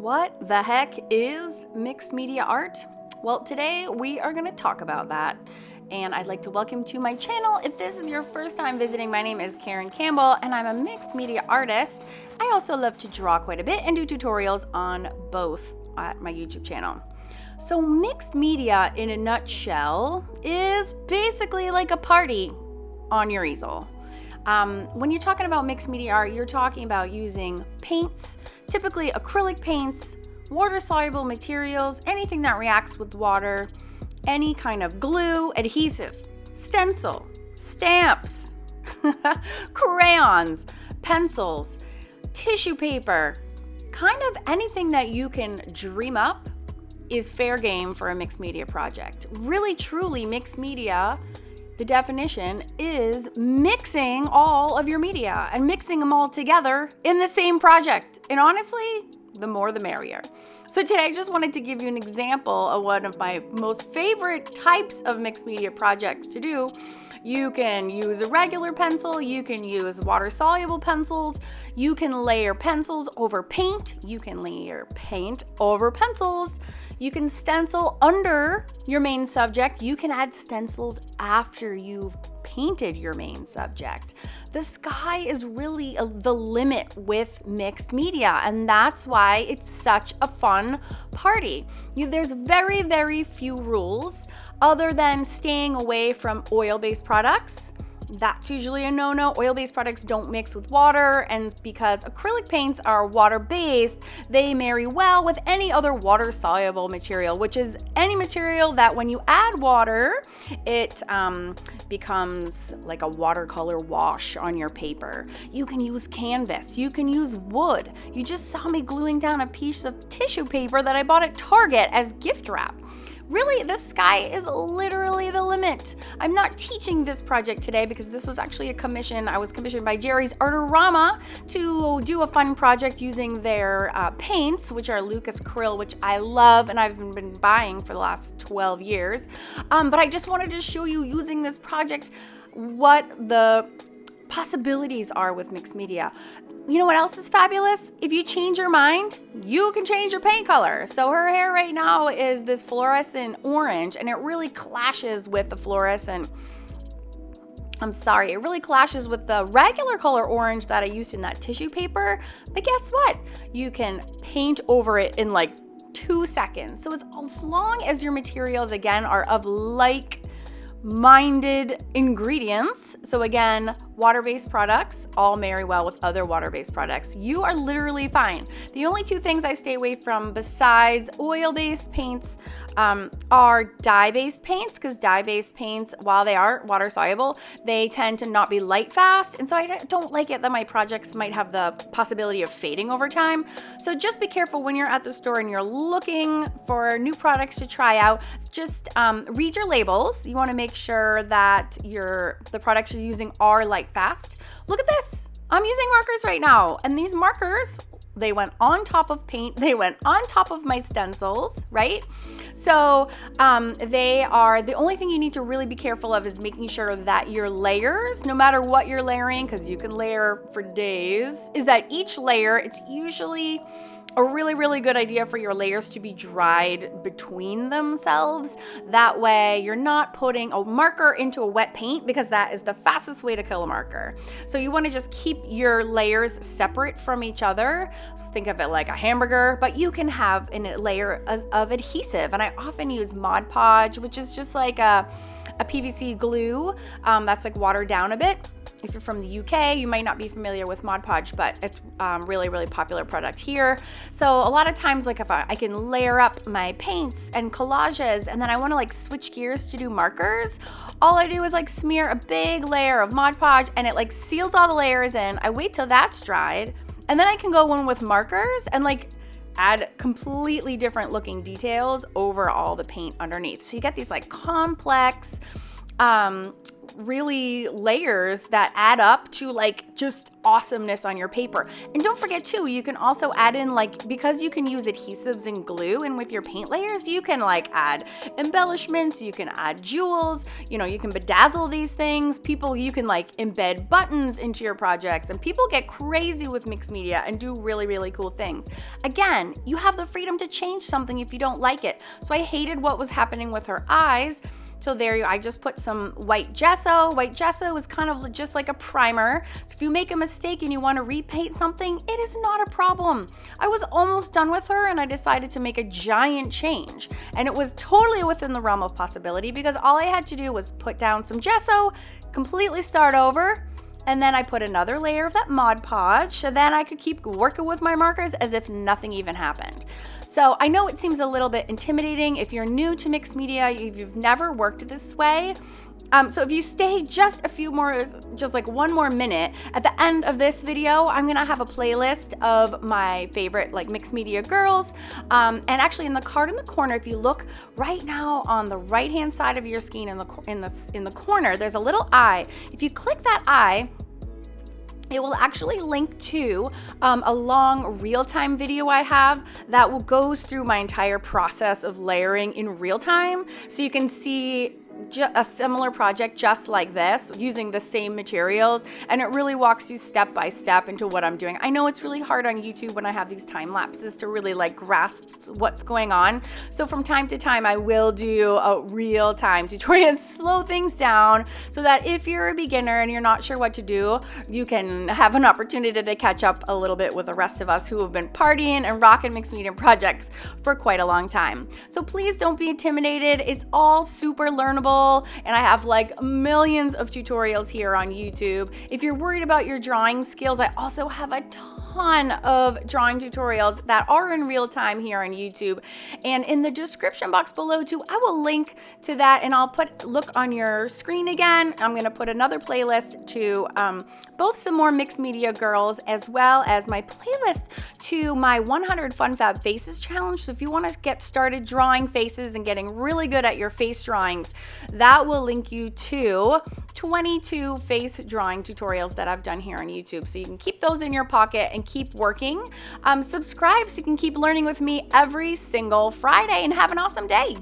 What the heck is mixed media art? Well, today we are going to talk about that. And I'd like to welcome to my channel. If this is your first time visiting, my name is Campbell and I'm a mixed media artist. I also love to draw quite a bit and do tutorials on both at my YouTube channel. So mixed media in a nutshell is basically like a party on your easel. When you're talking about mixed media art, you're talking about using paints, typically acrylic paints, water-soluble materials, anything that reacts with water, any kind of glue, adhesive, stencil, stamps, crayons, pencils, tissue paper, kind of anything that you can dream up is fair game for a mixed media project. Really, truly, mixed media, the definition is mixing all of your media and mixing them all together in the same project. And honestly, the more the merrier. So today I just wanted to give you an example of one of my most favorite types of mixed media projects to do. You can use a regular pencil, you can use water-soluble pencils, you can layer pencils over paint, you can layer paint over pencils, you can stencil under your main subject, you can add stencils after you've painted your main subject. The sky is really the limit with mixed media, and that's why it's such a fun party. There's very, very few rules other than staying away from oil-based products. That's usually a no-no. Oil-based products don't mix with water, and because acrylic paints are water-based, they marry well with any other water-soluble material, which is any material that when you add water, it becomes like a watercolor wash on your paper. You can use canvas, you can use wood. You just saw me gluing down a piece of tissue paper that I bought at Target as gift wrap. Really, the sky is literally the limit. I'm not teaching this project today because this was actually a commission. I was commissioned by Jerry's Artorama to do a fun project using their paints, which are Lucas Acryl, which I love and I've been buying for the last 12 years. But I just wanted to show you using this project what the possibilities are with mixed media. You know what else is fabulous? If you change your mind, you can change your paint color. So her hair right now is this fluorescent orange, and it really clashes with the fluorescent. It really clashes with the regular color orange that I used in that tissue paper. But guess what? You can paint over it in like 2 seconds. So as long as your materials, again, are of like-minded ingredients. So again, water-based products all marry well with other water-based products. You are literally fine. The only two things I stay away from besides oil-based paints are dye-based paints, because dye-based paints, while they are water-soluble, they tend to not be light-fast, and so I don't like it that my projects might have the possibility of fading over time. So just be careful when you're at the store and you're looking for new products to try out. Just read your labels. You want to make sure that the products you're using are light-fast. Look at this. I'm using markers right now, and these markers, they went on top of paint. They went on top of my stencils, right? So they are, the only thing you need to really be careful of is making sure that your layers, no matter what you're layering, because you can layer for days, is that each layer, it's usually a really, really good idea for your layers to be dried between themselves. That way you're not putting a marker into a wet paint, because that is the fastest way to kill a marker. So you want to just keep your layers separate from each other. So think of it like a hamburger, but you can have a layer of adhesive. And I often use Podge, which is just like a PVC glue that's like watered down a bit. If you're from the UK, you might not be familiar with Podge, but it's really, really popular product here. So a lot of times, like if I can layer up my paints and collages, and then I want to like switch gears to do markers, all I do is like smear a big layer of Podge, and it like seals all the layers in. I wait till that's dried, and then I can go in with markers and like add completely different looking details over all the paint underneath. So you get these like complex really layers that add up to like just awesomeness on your paper. And don't forget too, you can also add in, like, because you can use adhesives and glue, and with your paint layers, you can like add embellishments, you can add jewels, you know, you can bedazzle these things. You can like embed buttons into your projects, and people get crazy with mixed media and do really, really cool things. Again, you have the freedom to change something if you don't like it. So I hated what was happening with her eyes. So I just put some white gesso. White gesso is kind of just like a primer. So if you make a mistake and you want to repaint something, it is not a problem. I was almost done with her and I decided to make a giant change. And it was totally within the realm of possibility because all I had to do was put down some gesso, completely start over, and then I put another layer of that Mod Podge, so then I could keep working with my markers as if nothing even happened. So I know it seems a little bit intimidating if you're new to mixed media, if you've never worked this way. So if you stay just like one more minute, at the end of this video, I'm gonna have a playlist of my favorite like mixed media girls. And actually in the card in the corner, if you look right now on the right-hand side of your screen in the corner, there's a little eye. If you click that eye, it will actually link to a long real-time video I have that goes through my entire process of layering in real time. So you can see a similar project just like this using the same materials, and it really walks you step by step into what I'm doing. I know it's really hard on YouTube when I have these time lapses to really like grasp what's going on. So from time to time I will do a real time tutorial and slow things down so that if you're a beginner and you're not sure what to do, you can have an opportunity to catch up a little bit with the rest of us who have been partying and rocking mixed media projects for quite a long time. So please don't be intimidated. It's all super learnable. And I have like millions of tutorials here on YouTube. If you're worried about your drawing skills, I also have a ton of drawing tutorials that are in real time here on YouTube. And in the description box below too, I will link to that, and I'll look on your screen again. I'm gonna put another playlist to both some more mixed media girls, as well as my playlist to my 100 Fun Fab Faces challenge. So if you wanna get started drawing faces and getting really good at your face drawings, that will link you to 22 face drawing tutorials that I've done here on YouTube. So you can keep those in your pocket and keep working. Subscribe so you can keep learning with me every single Friday, and have an awesome day.